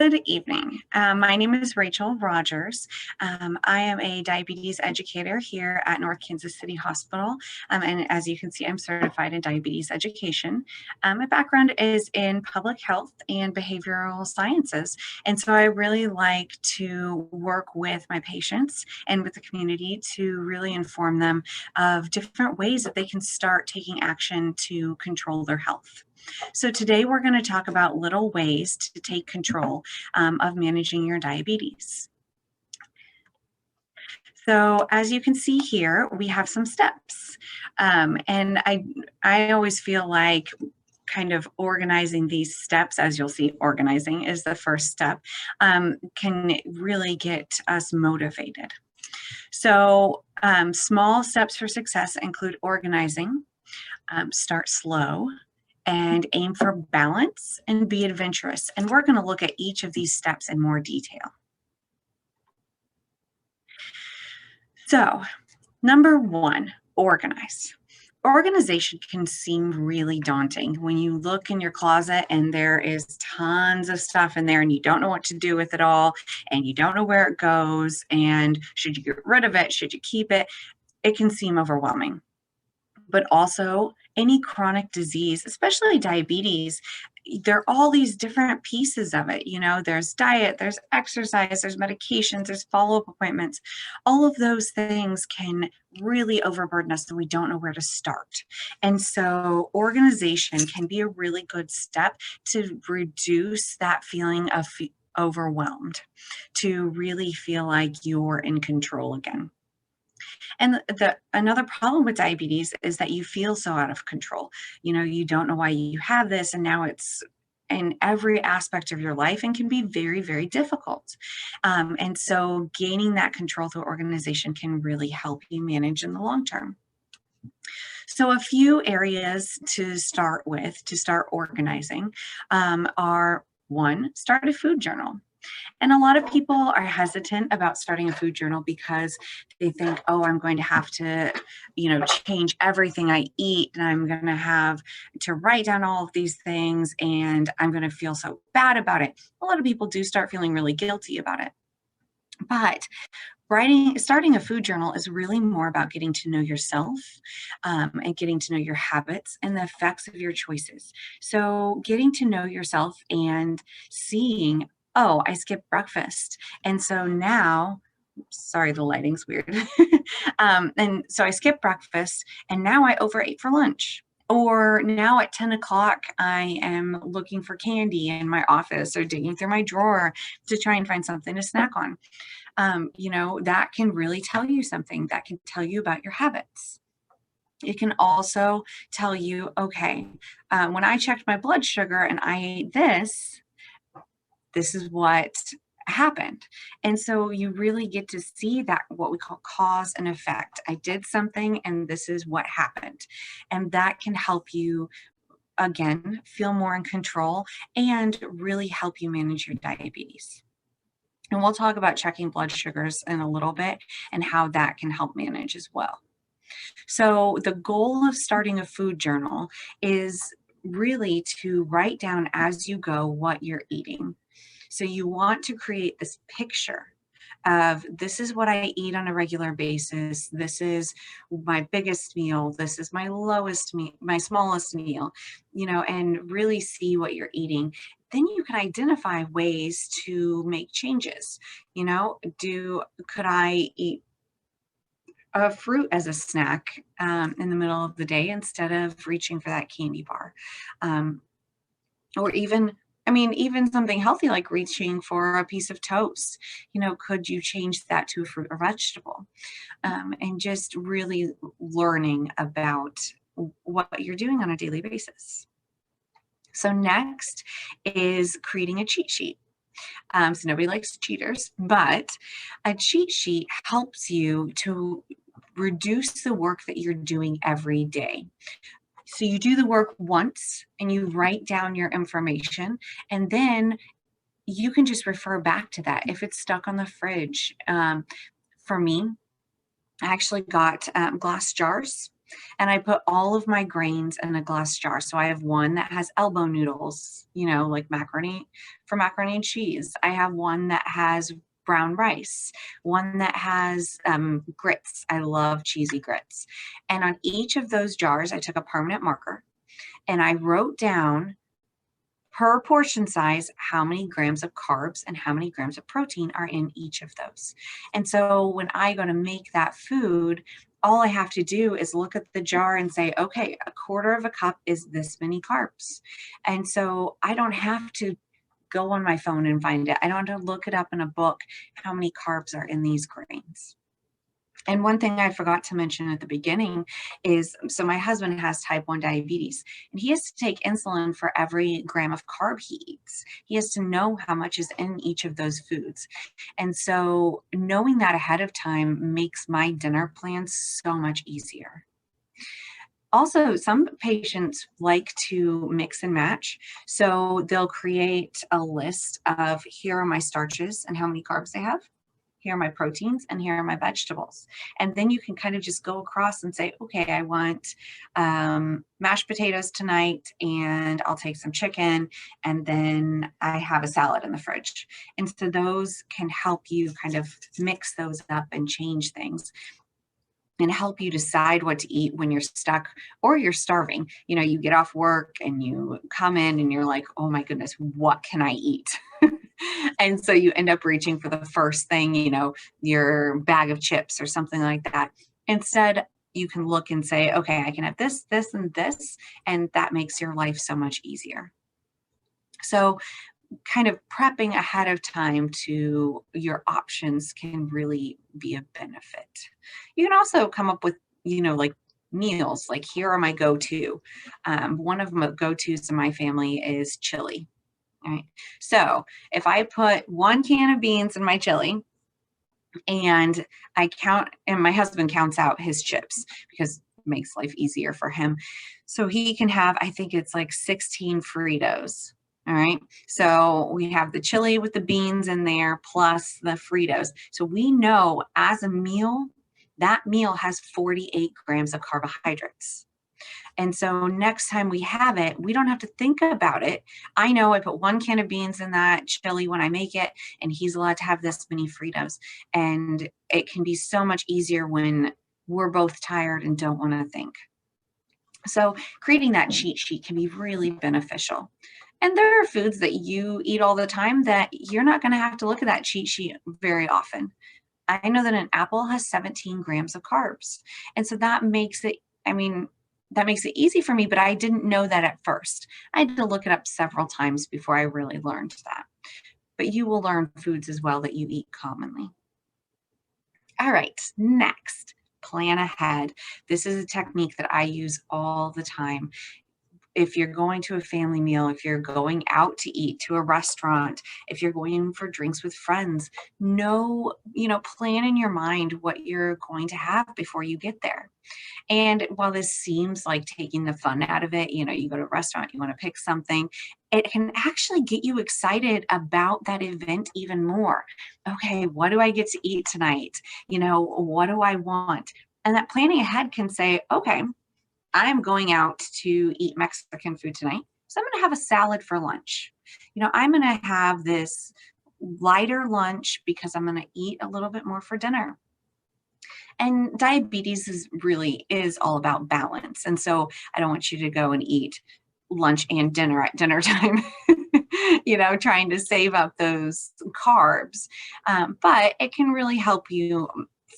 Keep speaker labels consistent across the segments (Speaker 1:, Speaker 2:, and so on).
Speaker 1: Good evening. My name is Rachel Rogers. I am a diabetes educator here at North Kansas City Hospital. And as you can see, I'm certified in diabetes education. My background is in public health and behavioral sciences. And so I really like to work with my patients and with the community to really inform them of different ways that they can start taking action to control their health. So today we're going to talk about little ways to take control of managing your diabetes. So as you can see here, we have some steps. And I always feel like kind of organizing these steps, as you'll see, organizing is the first step, can really get us motivated. So small steps for success include organizing, start slow, and aim for balance and be adventurous. And we're going to look at each of these steps in more detail. So, number one, organize. Organization can seem really daunting when you look in your closet and there is tons of stuff in there and you don't know what to do with it all and you don't know where it goes and should you get rid of it, should you keep it? It can seem overwhelming. But also any chronic disease, especially diabetes, there are all these different pieces of it. You know, there's diet, there's exercise, there's medications, there's follow-up appointments. All of those things can really overburden us and we don't know where to start. And so organization can be a really good step to reduce that feeling of overwhelmed, to really feel like you're in control again. And another problem with diabetes is that you feel so out of control. You know, you don't know why you have this, and now it's in every aspect of your life and can be very, very difficult. And so gaining that control through organization can really help you manage in the long term. So a few areas to start with, to start organizing, are one, start a food journal. And a lot of people are hesitant about starting a food journal because they think, oh, I'm going to have to, change everything I eat and I'm going to have to write down all of these things and I'm going to feel so bad about it. A lot of people do start feeling really guilty about it. But starting a food journal is really more about getting to know yourself and getting to know your habits and the effects of your choices. So getting to know yourself and seeing, oh, I skipped breakfast. And so now, sorry, the lighting's weird. And so I skipped breakfast and now I overate for lunch. Or now at 10 o'clock, I am looking for candy in my office or digging through my drawer to try and find something to snack on. That can really tell you something. That can tell you about your habits. It can also tell you, okay, when I checked my blood sugar and I ate this is what happened. And so you really get to see that, what we call cause and effect. I did something and this is what happened. And that can help you, again, feel more in control and really help you manage your diabetes. And we'll talk about checking blood sugars in a little bit and how that can help manage as well. So the goal of starting a food journal is really to write down as you go what you're eating. So you want to create this picture of this is what I eat on a regular basis. This is my biggest meal. This is my lowest meal, my smallest meal, and really see what you're eating. Then you can identify ways to make changes. Could I eat a fruit as a snack in the middle of the day instead of reaching for that candy bar? Or even something healthy like reaching for a piece of toast. Could you change that to a fruit or vegetable? And just really learning about what you're doing on a daily basis. So next is creating a cheat sheet. So nobody likes cheaters, but a cheat sheet helps you to reduce the work that you're doing every day. So you do the work once and you write down your information, and then you can just refer back to that if it's stuck on the fridge. For me, I actually got glass jars And I put all of my grains in a glass jar. So I have one that has elbow noodles, like macaroni for macaroni and cheese. I have one that has brown rice, one that has grits. I love cheesy grits. And on each of those jars, I took a permanent marker and I wrote down per portion size how many grams of carbs and how many grams of protein are in each of those. And so when I go to make that food, all I have to do is look at the jar and say, okay, a quarter of a cup is this many carbs. And so I don't have to go on my phone and find it. I don't have to look it up in a book, how many carbs are in these grains. And one thing I forgot to mention at the beginning is, so my husband has type 1 diabetes, and he has to take insulin for every gram of carb he eats. He has to know how much is in each of those foods. And so knowing that ahead of time makes my dinner plans so much easier. Also, some patients like to mix and match. So they'll create a list of, here are my starches and how many carbs they have. Here are my proteins and here are my vegetables. And then you can kind of just go across and say, okay, I want mashed potatoes tonight and I'll take some chicken and then I have a salad in the fridge. And so those can help you kind of mix those up and change things and help you decide what to eat when you're stuck or you're starving. You get off work and you come in and you're like, oh my goodness, what can I eat? And so you end up reaching for the first thing, your bag of chips or something like that. Instead, you can look and say, okay, I can have this, this, and this, and that makes your life so much easier. So kind of prepping ahead of time to your options can really be a benefit. You can also come up with, like meals, like here are my go-to. One of my go-tos in my family is chili. All right. So if I put 1 can of beans in my chili and I count, and my husband counts out his chips because it makes life easier for him. So he can have, I think it's like 16 Fritos. All right. So we have the chili with the beans in there plus the Fritos. So we know as a meal, that meal has 48 grams of carbohydrates. And so next time we have it, we don't have to think about it. I know I put 1 can of beans in that chili when I make it, and he's allowed to have this many Fritos. And it can be so much easier when we're both tired and don't want to think. So creating that cheat sheet can be really beneficial. And there are foods that you eat all the time that you're not going to have to look at that cheat sheet very often. I know that an apple has 17 grams of carbs. And so that makes it, that makes it easy for me, but I didn't know that at first. I had to look it up several times before I really learned that. But you will learn foods as well that you eat commonly. All right, next, plan ahead. This is a technique that I use all the time. If you're going to a family meal, if you're going out to eat to a restaurant, if you're going for drinks with friends, plan in your mind what you're going to have before you get there. And while this seems like taking the fun out of it, you go to a restaurant, you want to pick something, it can actually get you excited about that event even more. Okay, what do I get to eat tonight? What do I want? And that planning ahead can say, okay, I'm going out to eat Mexican food tonight, so I'm going to have a salad for lunch. I'm going to have this lighter lunch because I'm going to eat a little bit more for dinner. And diabetes is all about balance. And so I don't want you to go and eat lunch and dinner at dinner time, trying to save up those carbs. But it can really help you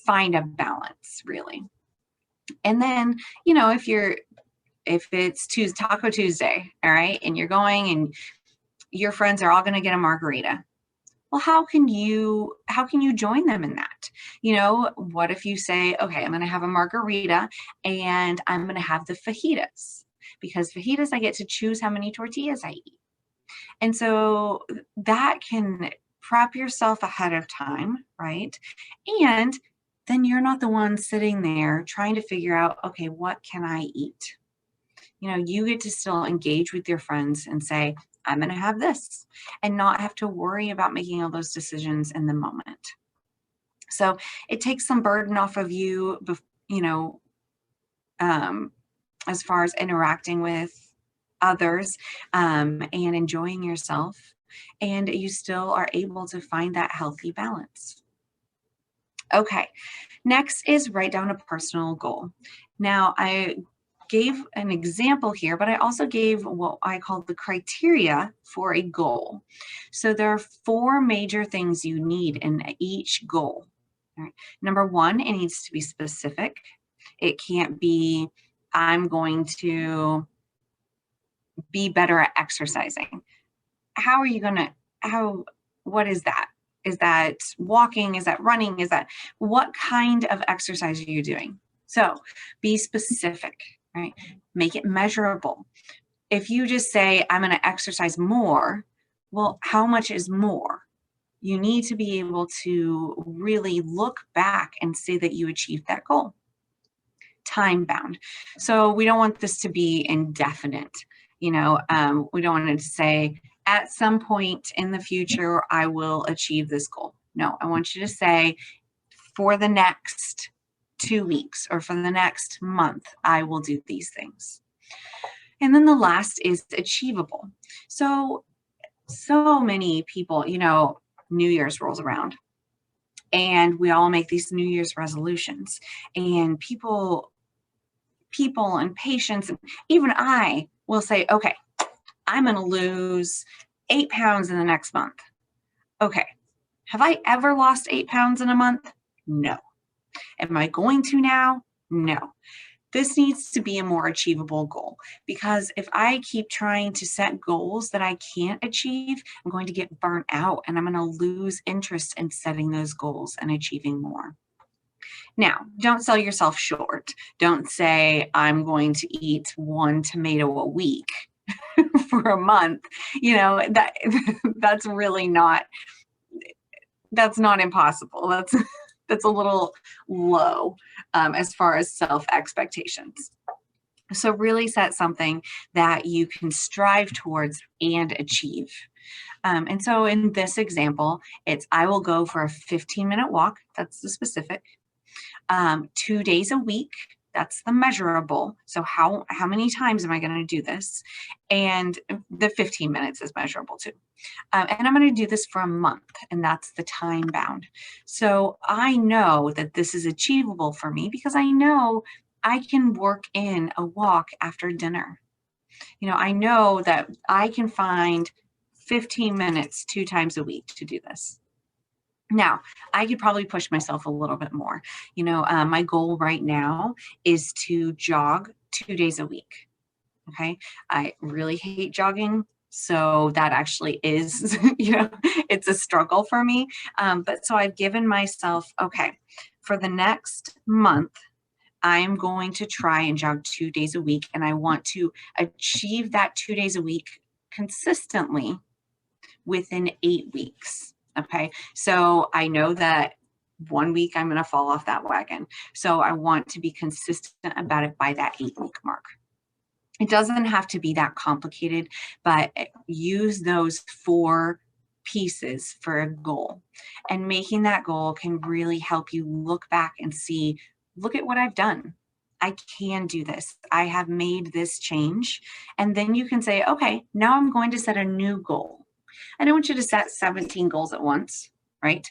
Speaker 1: find a balance, really. And then, if it's Taco Tuesday, all right, and you're going and your friends are all going to get a margarita. Well, how can you join them in that? What if you say, okay, I'm going to have a margarita and I'm going to have the fajitas, because fajitas, I get to choose how many tortillas I eat. And so that can prep yourself ahead of time, right? And then you're not the one sitting there trying to figure out, okay, what can I eat? You get to still engage with your friends and say, I'm going to have this, and not have to worry about making all those decisions in the moment. So it takes some burden off of you, as far as interacting with others and enjoying yourself, and you still are able to find that healthy balance. Okay, next is write down a personal goal. Now, I gave an example here, but I also gave what I call the criteria for a goal. So there are 4 major things you need in each goal. All right. Number 1, it needs to be specific. It can't be, I'm going to be better at exercising. How are you going to, what is that? Is that walking? Is that running? Is that, what kind of exercise are you doing? So be specific, right? Make it measurable. If you just say, I'm going to exercise more, well, how much is more? You need to be able to really look back and say that you achieved that goal. Time bound. So we don't want this to be indefinite. We don't want it to say, at some point in the future, I will achieve this goal. No, I want you to say, for the next 2 weeks or for the next month, I will do these things. And then the last is achievable. So many people, New Year's rolls around and we all make these New Year's resolutions, and people and patients, and even I will say, okay, I'm going to lose 8 pounds in the next month. Okay. Have I ever lost 8 pounds in a month? No. Am I going to now? No. This needs to be a more achievable goal, because if I keep trying to set goals that I can't achieve, I'm going to get burnt out and I'm going to lose interest in setting those goals and achieving more. Now, don't sell yourself short. Don't say, I'm going to eat 1 tomato a week for a month. That's really not, that's not impossible. That's a little low as far as self-expectations. So really set something that you can strive towards and achieve. And so in this example, it's, I will go for a 15-minute walk. That's the specific. 2 days a week. That's the measurable. So how many times am I going to do this? And the 15 minutes is measurable too. And I'm going to do this for a month, and that's the time bound. So I know that this is achievable for me because I know I can work in a walk after dinner. I know that I can find 15 minutes 2 times a week to do this. Now, I could probably push myself a little bit more. My goal right now is to jog 2 days a week. Okay. I really hate jogging. So that actually is, it's a struggle for me. But so I've given myself, okay, for the next month, I'm going to try and jog 2 days a week. And I want to achieve that 2 days a week consistently within 8 weeks. Okay. So I know that 1 week I'm going to fall off that wagon. So I want to be consistent about it by that 8-week mark. It doesn't have to be that complicated, but use those 4 pieces for a goal. And making that goal can really help you look back and see, look at what I've done. I can do this. I have made this change. And then you can say, okay, now I'm going to set a new goal. I don't want you to set 17 goals at once, right?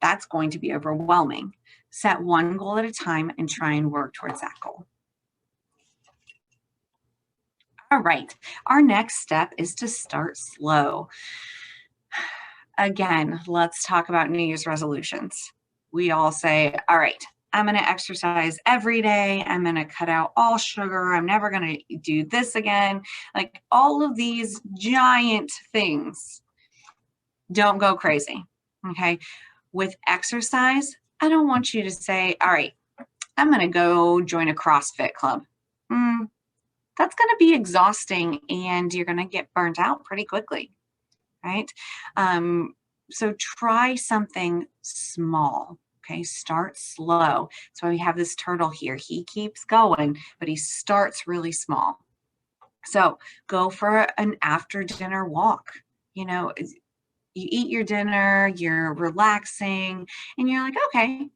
Speaker 1: That's going to be overwhelming. Set 1 goal at a time and try and work towards that goal. All right, our next step is to start slow. Again, let's talk about New Year's resolutions. We all say, all right, I'm going to exercise every day. I'm going to cut out all sugar. I'm never going to do this again. Like all of these giant things. Don't go crazy, okay? With exercise, I don't want you to say, all right, I'm going to go join a CrossFit club. That's going to be exhausting and you're going to get burnt out pretty quickly, right? So try something small, okay? Start slow. So we have this turtle here. He keeps going, but he starts really small. So go for an after dinner walk. You eat your dinner, you're relaxing, and you're like, okay,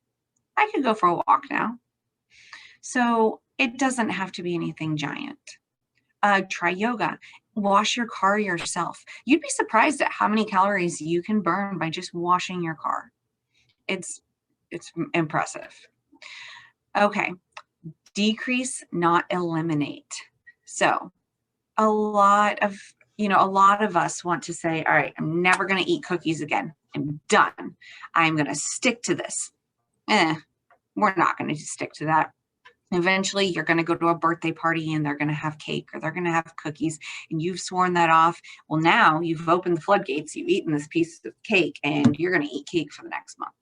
Speaker 1: I could go for a walk now. So It doesn't have to be anything giant. Try yoga. Wash your car yourself. You'd be surprised at how many calories you can burn by just washing your car. It's impressive. Okay, decrease, not eliminate. So a lot of us want to say, all right, I'm never going to eat cookies again. I'm done. I'm going to stick to this. We're not going to stick to that. Eventually, you're going to go to a birthday party and they're going to have cake or they're going to have cookies and you've sworn that off. Well, now you've opened the floodgates. You've eaten this piece of cake and you're going to eat cake for the next month.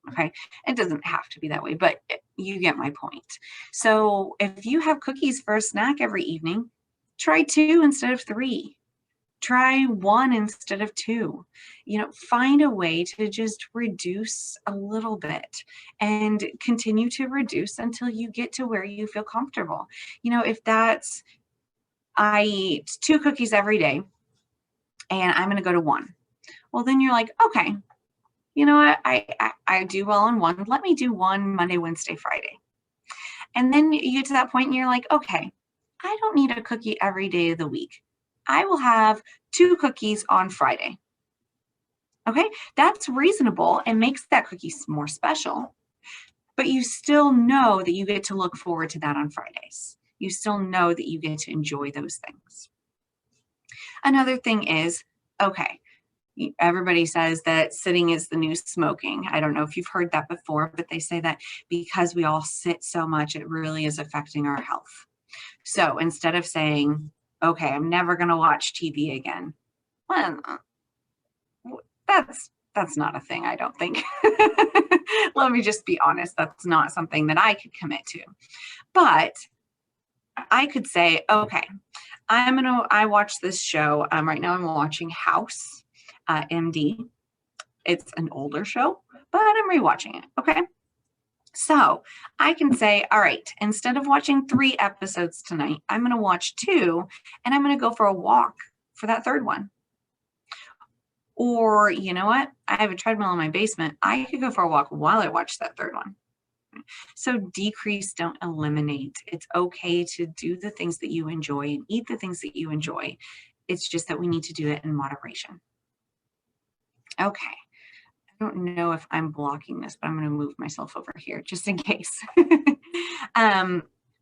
Speaker 1: Okay. It doesn't have to be that way, but you get my point. So if you have cookies for a snack every evening, try 2 instead of 3. Try 1 instead of 2. Find a way to just reduce a little bit and continue to reduce until you get to where you feel comfortable. If that's, I eat 2 cookies every day and I'm going to go to 1. Well, then you're like, okay, you know what? I do well on 1. Let me do 1 Monday, Wednesday, Friday. And then you get to that point and you're like, okay, I don't need a cookie every day of the week. I will have 2 cookies on Friday. Okay, that's reasonable and makes that cookie more special, but you still know that you get to look forward to that on Fridays. You still know that you get to enjoy those things. Another thing is, okay, everybody says that sitting is the new smoking. I don't know if you've heard that before, but they say that because we all sit so much, it really is affecting our health. So instead of saying, okay, I'm never going to watch TV again. Well, that's not a thing, I don't think. Let me just be honest. That's not something that I could commit to. But I could say, okay, I watch this show. Right now I'm watching House, MD. It's an older show, but I'm rewatching it. Okay. So I can say, all right, instead of watching 3 episodes tonight, I'm going to watch 2 and I'm going to go for a walk for that 3rd one. Or you know what? I have a treadmill in my basement. I could go for a walk while I watch that 3rd one. So decrease, don't eliminate. It's okay to do the things that you enjoy and eat the things that you enjoy. It's just that we need to do it in moderation. Okay. I don't know if I'm blocking this, but I'm going to move myself over here just in case.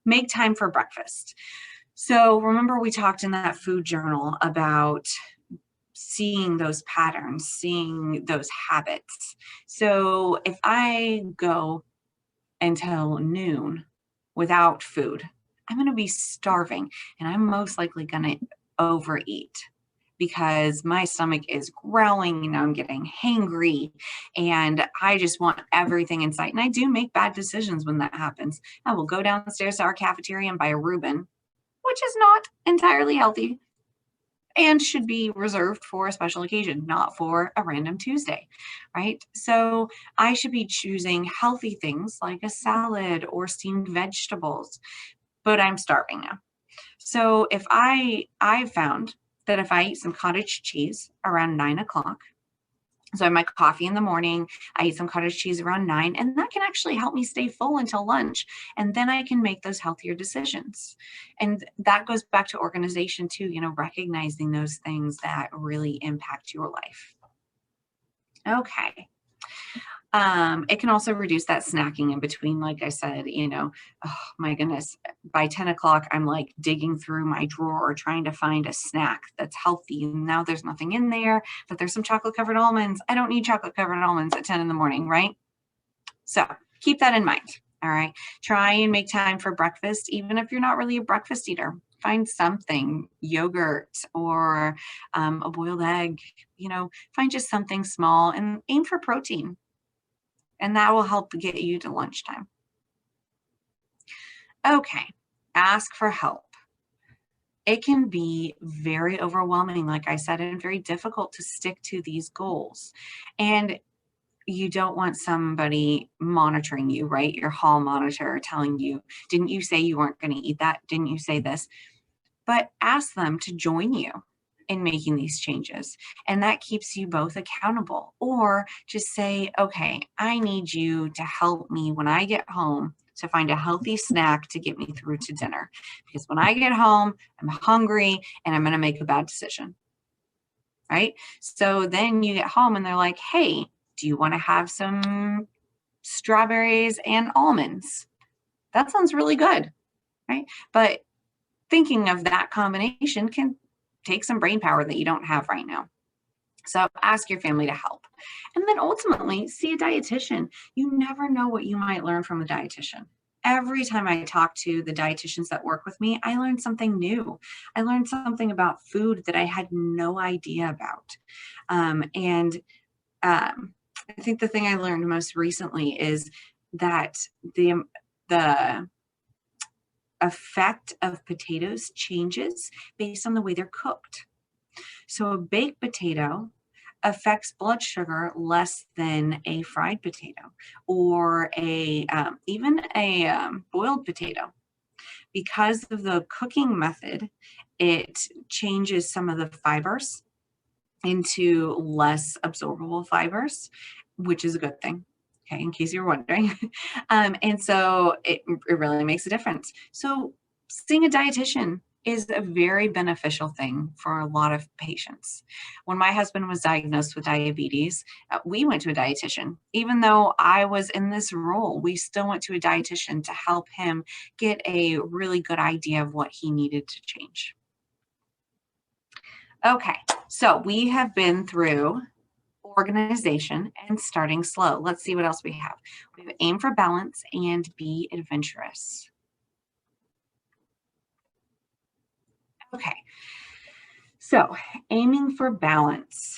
Speaker 1: Make time for breakfast. So remember we talked in that food journal about seeing those patterns, seeing those habits. So if I go until noon without food, I'm going to be starving and I'm most likely going to overeat because my stomach is growling and I'm getting hangry and I just want everything in sight. And I do make bad decisions when that happens. I will go downstairs to our cafeteria and buy a Reuben, which is not entirely healthy and should be reserved for a special occasion, not for a random Tuesday, right? So I should be choosing healthy things like a salad or steamed vegetables, but I'm starving now. So if I've found that if I eat some cottage cheese around 9 o'clock, so I have my coffee in the morning, I eat some cottage cheese around 9, and that can actually help me stay full until lunch. And then I can make those healthier decisions. And that goes back to organization too, recognizing those things that really impact your life. Okay. It can also reduce that snacking in between. Like I said, oh my goodness, by 10 o'clock, I'm like digging through my drawer trying to find a snack that's healthy. And now there's nothing in there, but there's some chocolate covered almonds. I don't need chocolate covered almonds at 10 in the morning, right? So keep that in mind. All right. Try and make time for breakfast, even if you're not really a breakfast eater. Find something, yogurt or a boiled egg, find just something small and aim for protein. And that will help get you to lunchtime. Okay, ask for help. It can be very overwhelming, like I said, and very difficult to stick to these goals. And you don't want somebody monitoring you, right? Your hall monitor telling you, didn't you say you weren't going to eat that? Didn't you say this? But ask them to join you in making these changes. And that keeps you both accountable. Or just say, okay, I need you to help me when I get home to find a healthy snack to get me through to dinner. Because when I get home, I'm hungry and I'm going to make a bad decision, right? So then you get home and they're like, hey, do you want to have some strawberries and almonds? That sounds really good, right? But thinking of that combination can take some brain power that you don't have right now. So ask your family to help. And then ultimately, see a dietitian. You never know what you might learn from a dietitian. Every time I talk to the dietitians that work with me, I learn something new. I learned something about food that I had no idea about. I think the thing I learned most recently is that the effect of potatoes changes based on the way they're cooked. So a baked potato affects blood sugar less than a fried potato or even a boiled potato. Because of the cooking method, it changes some of the fibers into less absorbable fibers, which is a good thing. Okay, in case you're wondering. And so it really makes a difference. So seeing a dietitian is a very beneficial thing for a lot of patients. When my husband was diagnosed with diabetes, we went to a dietitian. Even though I was in this role, we still went to a dietitian to help him get a really good idea of what he needed to change. Okay, so we have been through organization and starting slow. Let's see what else we have. We have aim for balance and be adventurous. Okay, so aiming for balance.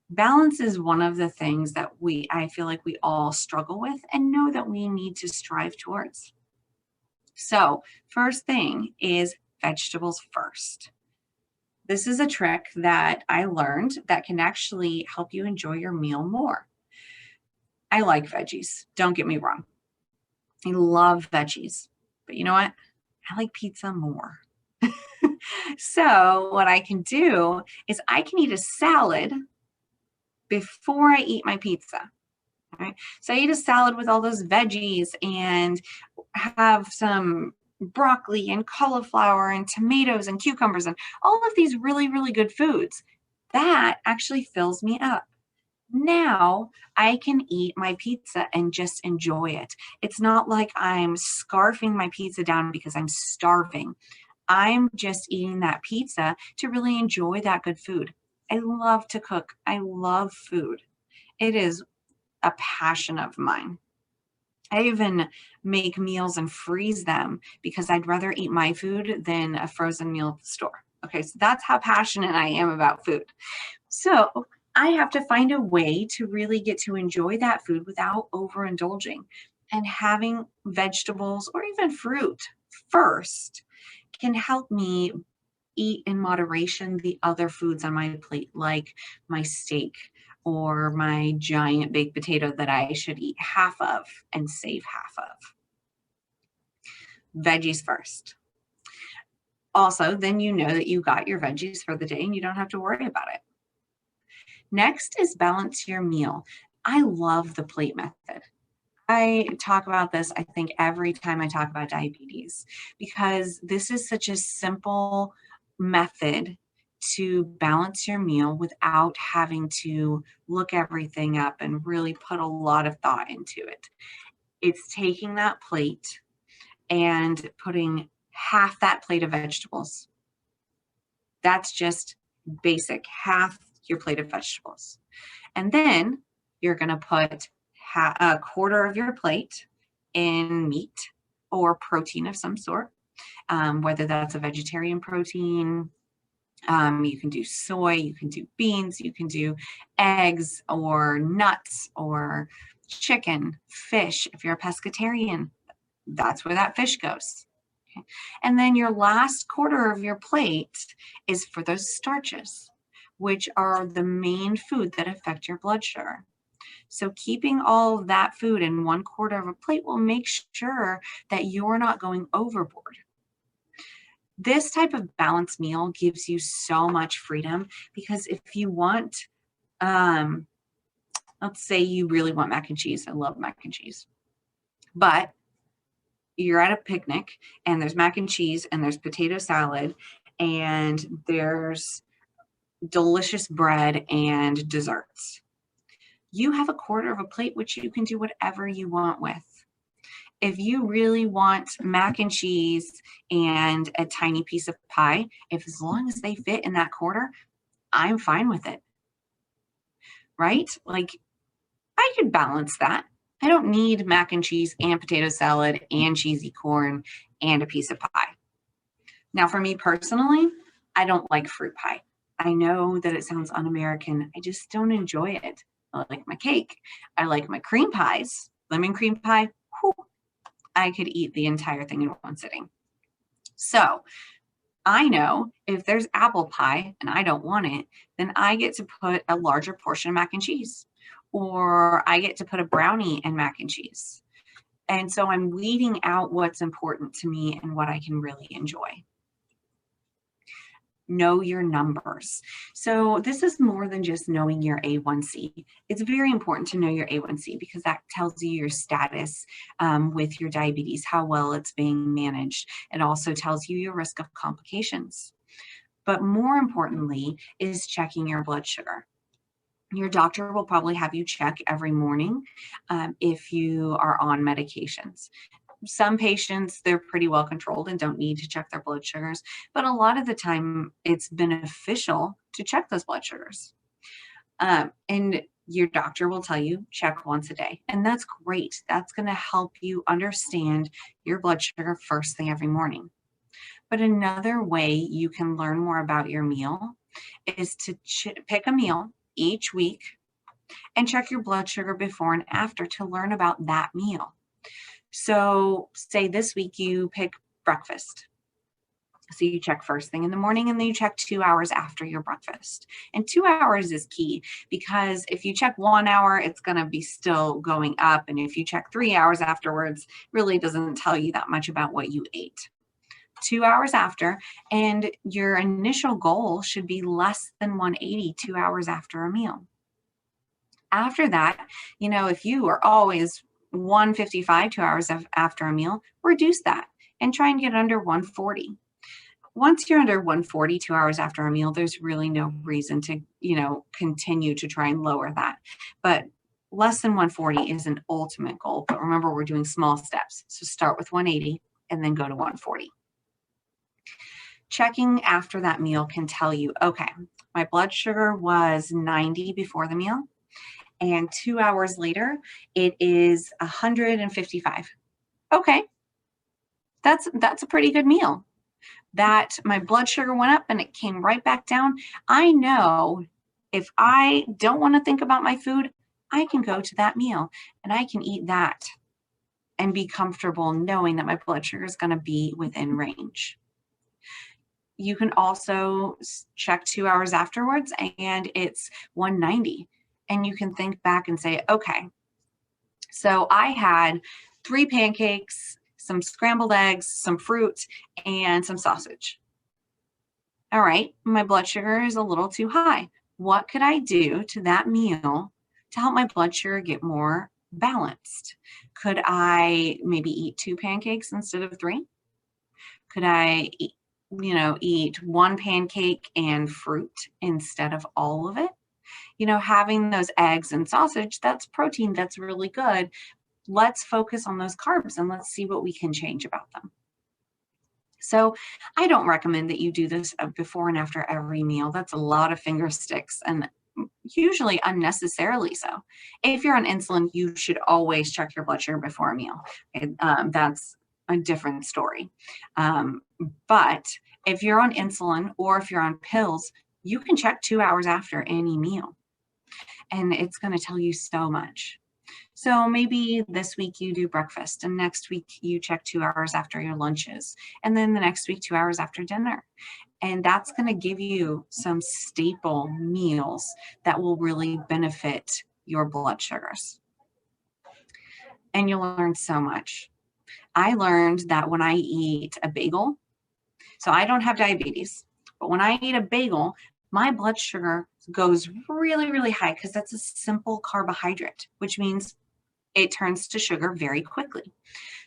Speaker 1: Balance is one of the things that I feel like we all struggle with and know that we need to strive towards. So first thing is vegetables first. This is a trick that I learned that can actually help you enjoy your meal more. I like veggies, don't get me wrong. I love veggies, but you know what? I like pizza more. So what I can do is I can eat a salad before I eat my pizza. All right. So I eat a salad with all those veggies and have some broccoli and cauliflower and tomatoes and cucumbers and all of these really, really good foods. That actually fills me up. Now I can eat my pizza and just enjoy it. It's not like I'm scarfing my pizza down because I'm starving. I'm just eating that pizza to really enjoy that good food. I love to cook. I love food. It is a passion of mine. I even make meals and freeze them because I'd rather eat my food than a frozen meal at the store. Okay, so that's how passionate I am about food. So I have to find a way to really get to enjoy that food without overindulging. And having vegetables or even fruit first can help me eat in moderation the other foods on my plate, like my steak or my giant baked potato that I should eat half of and save half of. Veggies first. Also, then you know that you got your veggies for the day and you don't have to worry about it. Next is balance your meal. I love the plate method. I talk about this, I think, every time I talk about diabetes, because this is such a simple method to balance your meal without having to look everything up and really put a lot of thought into it. It's taking that plate and putting half that plate of vegetables. That's just basic, half your plate of vegetables. And then you're going to put a quarter of your plate in meat or protein of some sort, whether that's a vegetarian protein. You can do soy, you can do beans, you can do eggs or nuts or chicken, fish. If you're a pescatarian, that's where that fish goes. Okay. And then your last quarter of your plate is for those starches, which are the main food that affect your blood sugar. So keeping all of that food in one quarter of a plate will make sure that you're not going overboard. This type of balanced meal gives you so much freedom because if you want, let's say you really want mac and cheese. I love mac and cheese. But you're at a picnic and there's mac and cheese and there's potato salad and there's delicious bread and desserts. You have a quarter of a plate, which you can do whatever you want with. If you really want mac and cheese and a tiny piece of pie, if as long as they fit in that quarter, I'm fine with it, right? Like, I could balance that. I don't need mac and cheese and potato salad and cheesy corn and a piece of pie. Now, for me personally, I don't like fruit pie. I know that it sounds un-American. I just don't enjoy it. I like my cake. I like my cream pies. Lemon cream pie, whew, I could eat the entire thing in one sitting. So I know if there's apple pie and I don't want it, then I get to put a larger portion of mac and cheese, or I get to put a brownie and mac and cheese. And so I'm weeding out what's important to me and what I can really enjoy. Know your numbers. So this is more than just knowing your A1C. It's very important to know your A1C because that tells you your status with your diabetes, how well it's being managed. It also tells you your risk of complications. But more importantly is checking your blood sugar. Your doctor will probably have you check every morning if you are on medications. Some patients, they're pretty well controlled and don't need to check their blood sugars, but a lot of the time it's beneficial to check those blood sugars. And your doctor will tell you check once a day, and that's great. That's going to help you understand your blood sugar first thing every morning. But another way you can learn more about your meal is to pick a meal each week and check your blood sugar before and after to learn about that meal. So say this week you pick breakfast. So you check first thing in the morning and then you check 2 hours after your breakfast. And 2 hours is key because if you check 1 hour, it's going to be still going up. And if you check 3 hours afterwards, really doesn't tell you that much about what you ate. 2 hours after, and your initial goal should be less than 180 2 hours after a meal. After that, if you are always 155 2 hours after a meal, reduce that and try and get under 140. Once you're under 140 2 hours after a meal, there's really no reason to, continue to try and lower that. But less than 140 is an ultimate goal. But remember, we're doing small steps. So start with 180 and then go to 140. Checking after that meal can tell you, okay, my blood sugar was 90 before the meal. And 2 hours later, it is 155. Okay, that's a pretty good meal. That my blood sugar went up and it came right back down. I know if I don't want to think about my food, I can go to that meal and I can eat that and be comfortable knowing that my blood sugar is going to be within range. You can also check 2 hours afterwards and it's 190. And you can think back and say, okay, so I had 3 pancakes, some scrambled eggs, some fruit, and some sausage. All right, my blood sugar is a little too high. What could I do to that meal to help my blood sugar get more balanced? Could I maybe eat 2 pancakes instead of 3? Could I eat 1 pancake and fruit instead of all of it? Having those eggs and sausage, that's protein, that's really good. Let's focus on those carbs and let's see what we can change about them. So I don't recommend that you do this before and after every meal. That's a lot of finger sticks and usually unnecessarily so. If you're on insulin, you should always check your blood sugar before a meal. That's a different story. But if you're on insulin or if you're on pills, you can check 2 hours after any meal. And it's going to tell you so much. So maybe this week you do breakfast and next week you check 2 hours after your lunches. And then the next week, 2 hours after dinner. And that's going to give you some staple meals that will really benefit your blood sugars. And you'll learn so much. I learned that when I eat a bagel, so I don't have diabetes, but when I eat a bagel, my blood sugar goes really, really high because that's a simple carbohydrate, which means it turns to sugar very quickly.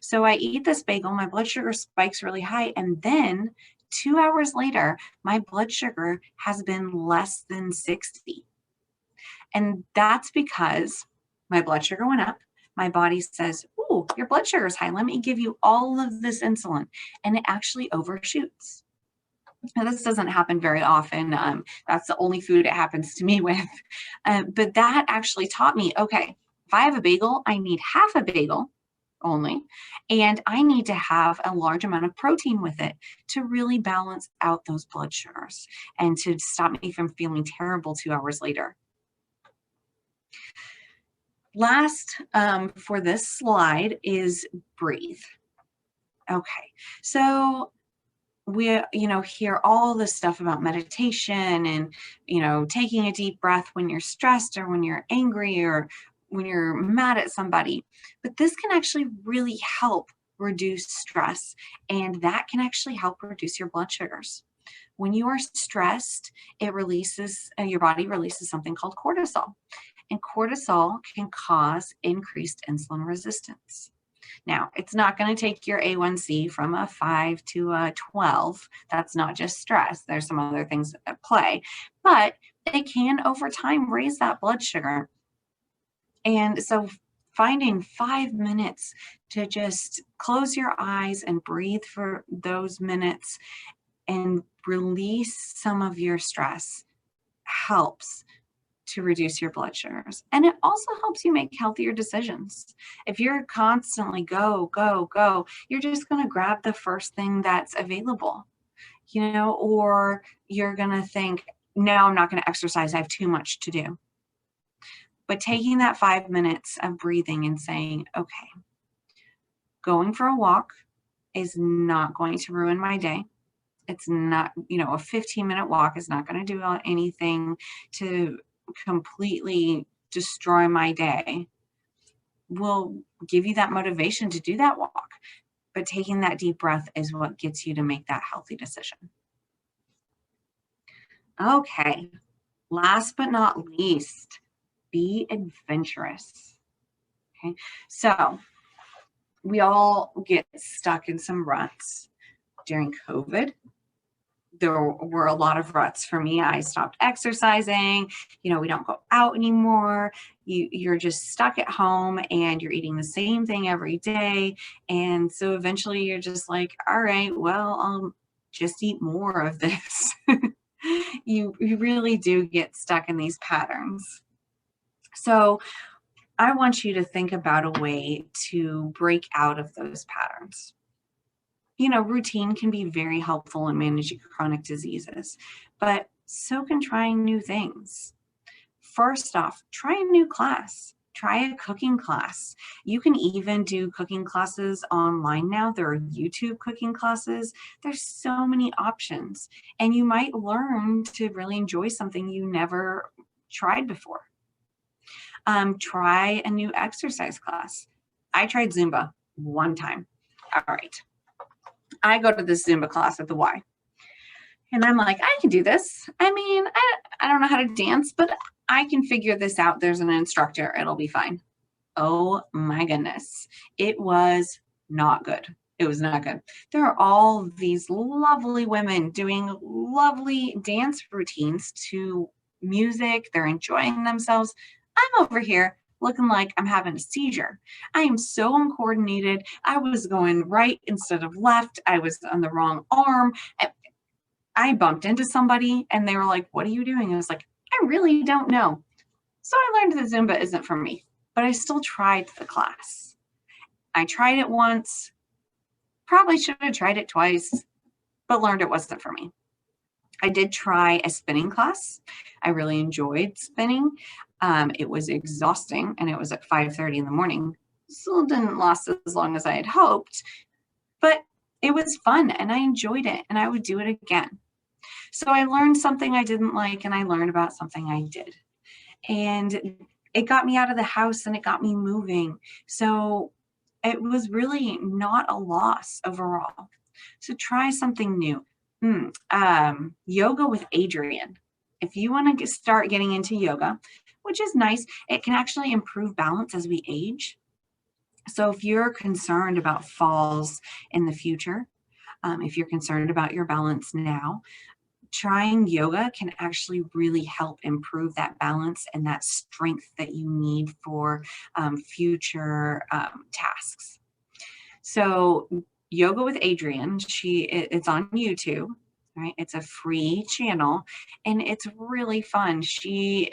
Speaker 1: So I eat this bagel, my blood sugar spikes really high, and then 2 hours later, my blood sugar has been less than 60. And that's because my blood sugar went up. My body says, "Ooh, your blood sugar is high. Let me give you all of this insulin." And it actually overshoots. Now, this doesn't happen very often. That's the only food it happens to me with. But that actually taught me, okay, if I have a bagel, I need half a bagel only, and I need to have a large amount of protein with it to really balance out those blood sugars and to stop me from feeling terrible 2 hours later. Last for this slide is breathe. Okay, so we hear all this stuff about meditation and taking a deep breath when you're stressed or when you're angry or when you're mad at somebody, but this can actually really help reduce stress, and that can actually help reduce your blood sugars. When you are stressed, it releases your body releases something called cortisol, and cortisol can cause increased insulin resistance. Now, it's not going to take your A1C from a 5 to a 12. That's not just stress. There's some other things at play, but it can over time raise that blood sugar. And so finding 5 minutes to just close your eyes and breathe for those minutes and release some of your stress helps to reduce your blood sugars. And it also helps you make healthier decisions. If you're constantly go, go, go, you're just going to grab the first thing that's available, or you're going to think, no, I'm not going to exercise. I have too much to do. But taking that 5 minutes of breathing and saying, okay, going for a walk is not going to ruin my day. It's not, a 15-minute walk is not going to do anything to completely destroy my day. Will give you that motivation to do that walk. But taking that deep breath is what gets you to make that healthy decision. Okay, last but not least, be adventurous. Okay, so we all get stuck in some ruts during COVID. There were a lot of ruts for me. I stopped exercising. We don't go out anymore. You're just stuck at home and you're eating the same thing every day. And so eventually you're just like, all right, well, I'll just eat more of this. You really do get stuck in these patterns. So I want you to think about a way to break out of those patterns. Routine can be very helpful in managing chronic diseases, but so can trying new things. First off, try a new class. Try a cooking class. You can even do cooking classes online now. There are YouTube cooking classes. There's so many options, and you might learn to really enjoy something you never tried before. Try a new exercise class. I tried Zumba one time. All right. I go to this Zumba class at the Y. And I'm like, I can do this. I mean, I don't know how to dance, but I can figure this out. There's an instructor. It'll be fine. Oh my goodness. It was not good. It was not good. There are all these lovely women doing lovely dance routines to music. They're enjoying themselves. I'm over here looking like I'm having a seizure. I am so uncoordinated. I was going right instead of left. I was on the wrong arm. I bumped into somebody and they were like, "What are you doing?" I was like, "I really don't know." So I learned that Zumba isn't for me, but I still tried the class. I tried it once, probably should have tried it twice, but learned it wasn't for me. I did try a spinning class. I really enjoyed spinning. It was exhausting and it was at 5:30 in the morning. Still didn't last as long as I had hoped, but it was fun and I enjoyed it and I would do it again. So I learned something I didn't like and I learned about something I did. And it got me out of the house and it got me moving. So it was really not a loss overall. So try something new. Yoga with Adriene. If you want to start getting into yoga, which is nice, it can actually improve balance as we age. So if you're concerned about falls in the future, if you're concerned about your balance now, trying yoga can actually really help improve that balance and that strength that you need for future tasks. So Yoga with Adrienne, it's on YouTube, right? It's a free channel and it's really fun. She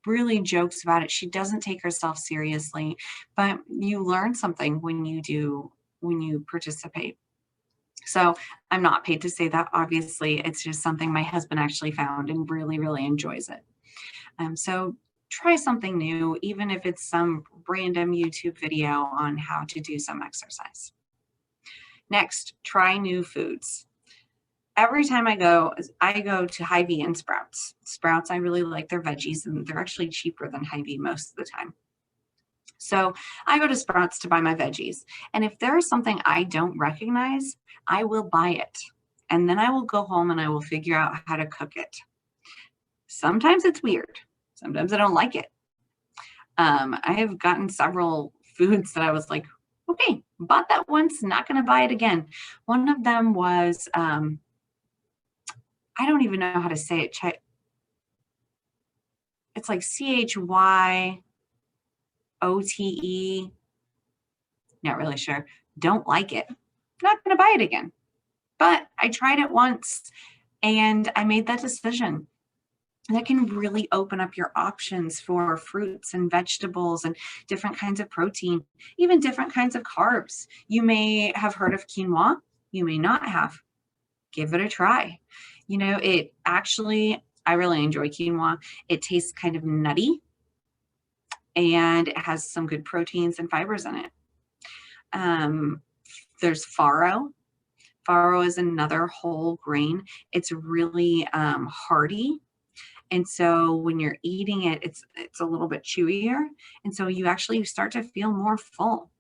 Speaker 1: really jokes about it. She doesn't take herself seriously, but you learn something when you participate. So I'm not paid to say that, obviously. It's just something my husband actually found and really, really enjoys it. So try something new, even if it's some random YouTube video on how to do some exercise. Next, try new foods. Every time I go to Hy-Vee and Sprouts. Sprouts, I really like their veggies, and they're actually cheaper than Hy-Vee most of the time. So I go to Sprouts to buy my veggies. And if there is something I don't recognize, I will buy it. And then I will go home and I will figure out how to cook it. Sometimes it's weird. Sometimes I don't like it. I have gotten several foods that I was like, okay, bought that once, not going to buy it again. One of them was, I don't even know how to say it. It's like CHYOTE. Not really sure. Don't like it. Not going to buy it again. But I tried it once and I made that decision. That can really open up your options for fruits and vegetables and different kinds of protein, even different kinds of carbs. You may have heard of quinoa. You may not have. Give it a try. You know, I really enjoy quinoa. It tastes kind of nutty and it has some good proteins and fibers in it. There's farro. Farro is another whole grain. It's really hearty. And so when you're eating it, it's a little bit chewier. And so you actually start to feel more full.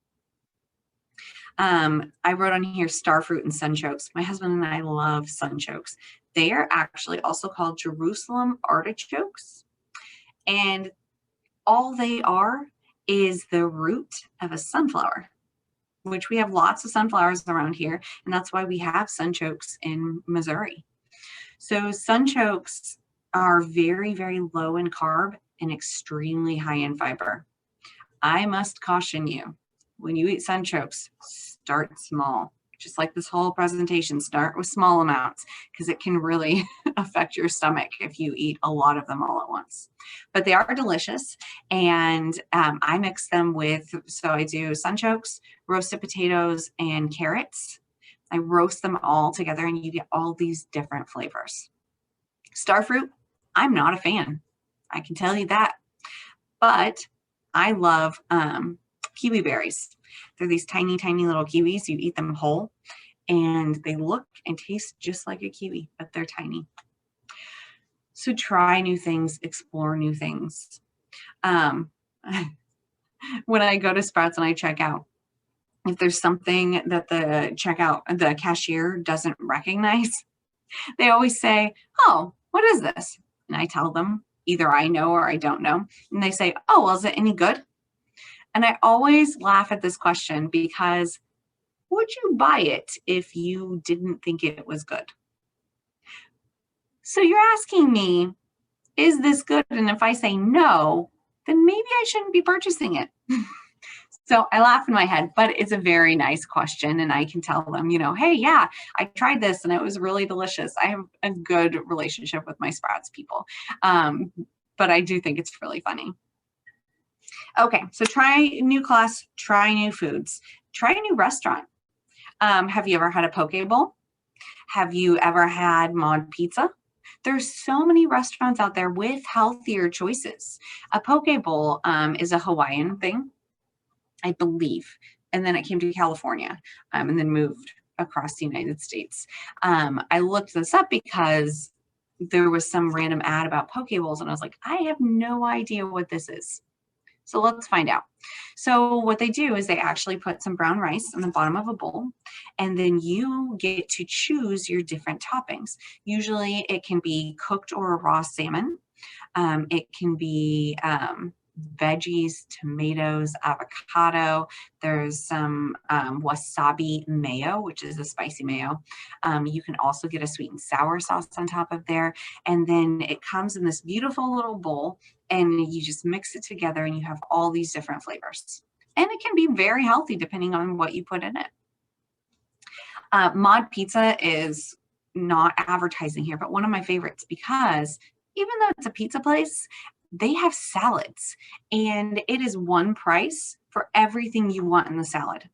Speaker 1: I wrote on here starfruit and sunchokes. My husband and I love sunchokes. They are actually also called Jerusalem artichokes. And all they are is the root of a sunflower, which we have lots of sunflowers around here. And that's why we have sunchokes in Missouri. So sunchokes are very, very low in carb and extremely high in fiber. I must caution you, when you eat sunchokes, start small. Just like this whole presentation, start with small amounts because it can really affect your stomach if you eat a lot of them all at once. But they are delicious, and I mix them so I do sunchokes, roasted potatoes, and carrots. I roast them all together and you get all these different flavors. Starfruit, I'm not a fan. I can tell you that. But I love kiwi berries. They're these tiny, tiny little kiwis. You eat them whole and they look and taste just like a kiwi, but they're tiny. So try new things, explore new things. When I go to Sprouts and I check out, if there's something that the cashier doesn't recognize, they always say, "Oh, what is this?" And I tell them either I know or I don't know. And they say, "Oh, well, is it any good?" And I always laugh at this question because would you buy it if you didn't think it was good? So you're asking me, is this good? And if I say no, then maybe I shouldn't be purchasing it. So I laugh in my head, but it's a very nice question. And I can tell them, hey, yeah, I tried this and it was really delicious. I have a good relationship with my Sprouts people. But I do think it's really funny. Okay, so try new class, try new foods, try a new restaurant. Have you ever had a poke bowl? Have you ever had mod pizza? There's so many restaurants out there with healthier choices. A poke bowl is a Hawaiian thing, I believe. And then it came to California and then moved across the United States. I looked this up because there was some random ad about poke bowls and I was like, I have no idea what this is. So let's find out. So what they do is they actually put some brown rice in the bottom of a bowl, and then you get to choose your different toppings. Usually it can be cooked or a raw salmon. It can be veggies, tomatoes, avocado. There's some wasabi mayo, which is a spicy mayo. You can also get a sweet and sour sauce on top of there. And then it comes in this beautiful little bowl, and you just mix it together and you have all these different flavors. And it can be very healthy depending on what you put in it. Mod Pizza is not advertising here, but one of my favorites, because even though it's a pizza place, they have salads, and it is one price for everything you want in the salad.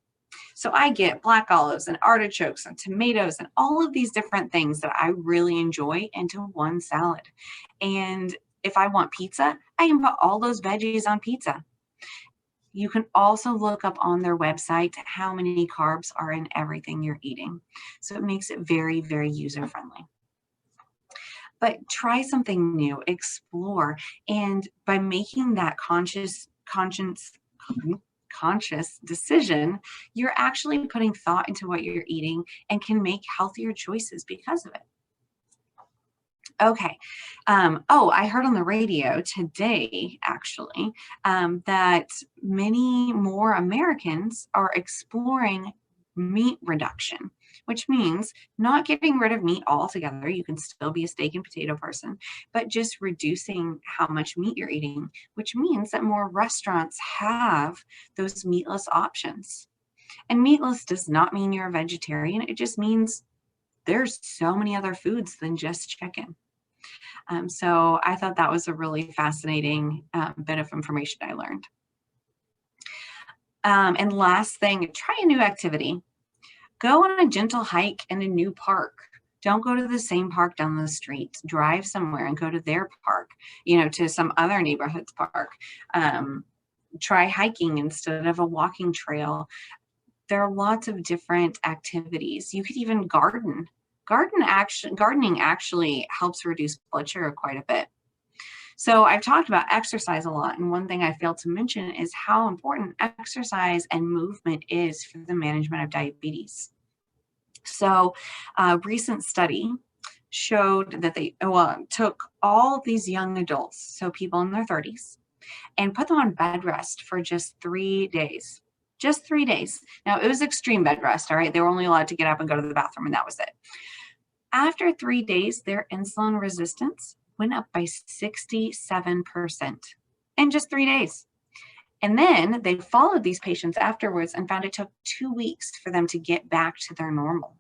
Speaker 1: So I get black olives and artichokes and tomatoes and all of these different things that I really enjoy into one salad. And if I want pizza, I can put all those veggies on pizza. You can also look up on their website how many carbs are in everything you're eating. So it makes it very, very user-friendly. But try something new, explore, and by making that conscious decision, you're actually putting thought into what you're eating and can make healthier choices because of it. Okay. I heard on the radio today, actually, that many more Americans are exploring meat reduction, which means not getting rid of meat altogether. You can still be a steak and potato person, but just reducing how much meat you're eating, which means that more restaurants have those meatless options. And meatless does not mean you're a vegetarian. It just means there's so many other foods than just chicken. So I thought that was a really fascinating bit of information I learned. And last thing, try a new activity. Go on a gentle hike in a new park. Don't go to the same park down the street. Drive somewhere and go to their park, to some other neighborhood's park. Try hiking instead of a walking trail. There are lots of different activities. You could even garden. Gardening actually helps reduce blood sugar quite a bit. So I've talked about exercise a lot, and one thing I failed to mention is how important exercise and movement is for the management of diabetes. So a recent study showed that they took all of these young adults, so people in their 30s, and put them on bed rest for just 3 days. Just 3 days. Now, it was extreme bed rest, all right? They were only allowed to get up and go to the bathroom, and that was it. After 3 days, their insulin resistance went up by 67% in just 3 days. And then they followed these patients afterwards and found it took 2 weeks for them to get back to their normal.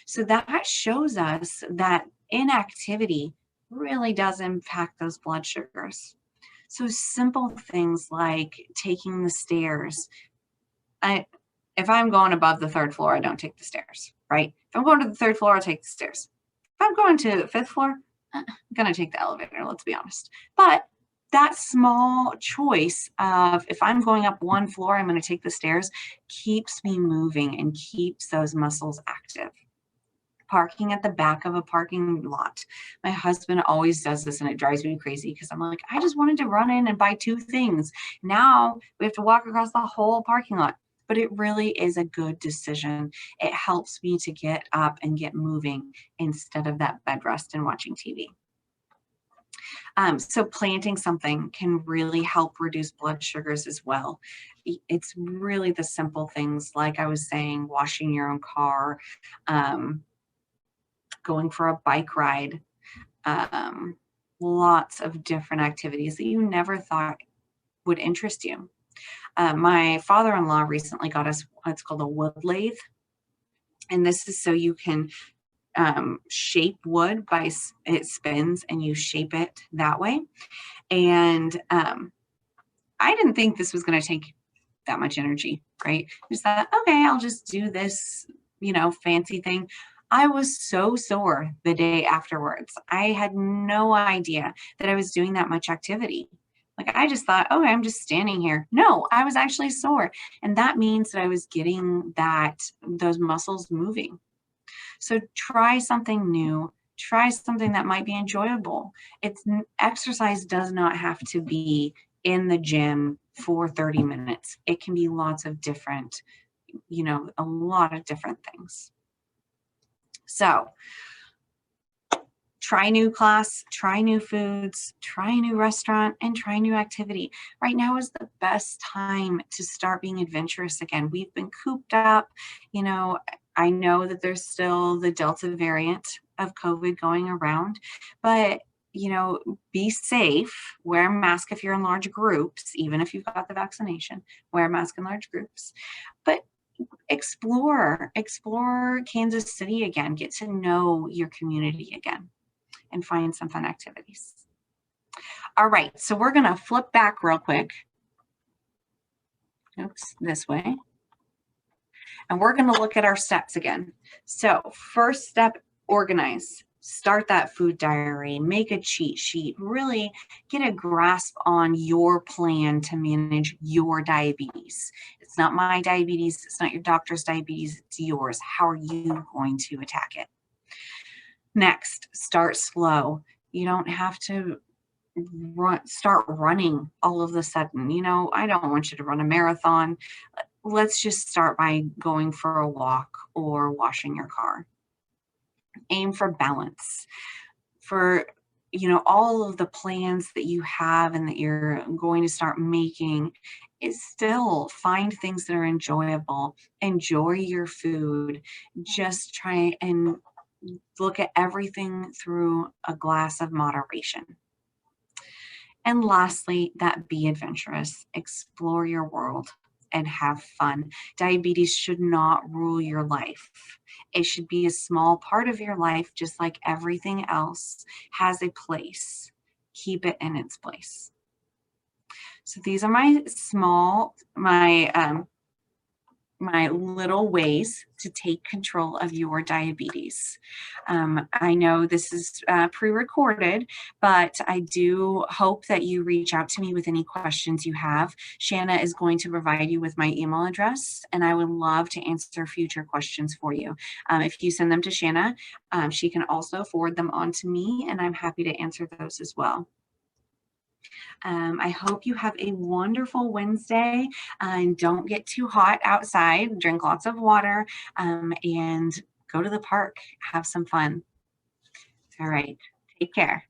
Speaker 1: So that shows us that inactivity really does impact those blood sugars. So simple things like taking the stairs. If I'm going above the 3rd floor, I don't take the stairs, right? If I'm going to the 3rd floor, I'll take the stairs. If I'm going to the 5th floor, I'm going to take the elevator, let's be honest. But that small choice of if I'm going up 1 floor, I'm going to take the stairs, keeps me moving and keeps those muscles active. Parking at the back of a parking lot. My husband always does this, and it drives me crazy because I'm like, I just wanted to run in and buy 2 things. Now we have to walk across the whole parking lot. But it really is a good decision. It helps me to get up and get moving instead of that bed rest and watching TV. So planting something can really help reduce blood sugars as well. It's really the simple things, like I was saying, washing your own car, going for a bike ride, lots of different activities that you never thought would interest you. My father-in-law recently got us what's called a wood lathe. And this is so you can shape wood by it spins and you shape it that way. And I didn't think this was going to take that much energy, right? I just thought, okay, I'll just do this, fancy thing. I was so sore the day afterwards. I had no idea that I was doing that much activity. Like, I just thought, okay, I'm just standing here. No, I was actually sore. And that means that I was getting those muscles moving. So try something new. Try something that might be enjoyable. Exercise does not have to be in the gym for 30 minutes. It can be lots of different, a lot of different things. So Try new class, try new foods, try a new restaurant, and try a new activity. Right now is the best time to start being adventurous again. We've been cooped up. You know, I know that there's still the Delta variant of COVID going around, but you know, be safe, wear a mask if you're in large groups, even if you've got the vaccination, wear a mask in large groups. But explore Kansas City again, get to know your community again, and find some fun activities. All right, so we're gonna flip back real quick. Oops, this way. And we're gonna look at our steps again. So first step, organize. Start that food diary, make a cheat sheet, really get a grasp on your plan to manage your diabetes. It's not my diabetes, it's not your doctor's diabetes, it's yours. How are you going to attack it? Next, start slow. You don't have to start running all of a sudden. You know, I don't want you to run a marathon. Let's just start by going for a walk or washing your car. Aim for balance. For, you know, all of the plans that you have and that you're going to start making, is still find things that are enjoyable. Enjoy your food. Just try and look at everything through a glass of moderation. And lastly, that be adventurous. Explore your world and have fun. Diabetes should not rule your life. It should be a small part of your life, just like everything else has a place. Keep it in its place. So these are my little ways to take control of your diabetes. I know this is pre-recorded, but I do hope that you reach out to me with any questions you have. Shanna is going to provide you with my email address, and I would love to answer future questions for you. If you send them to Shanna, she can also forward them on to me, and I'm happy to answer those as well. I hope you have a wonderful Wednesday, and don't get too hot outside. Drink lots of water, and go to the park. Have some fun. All right. Take care.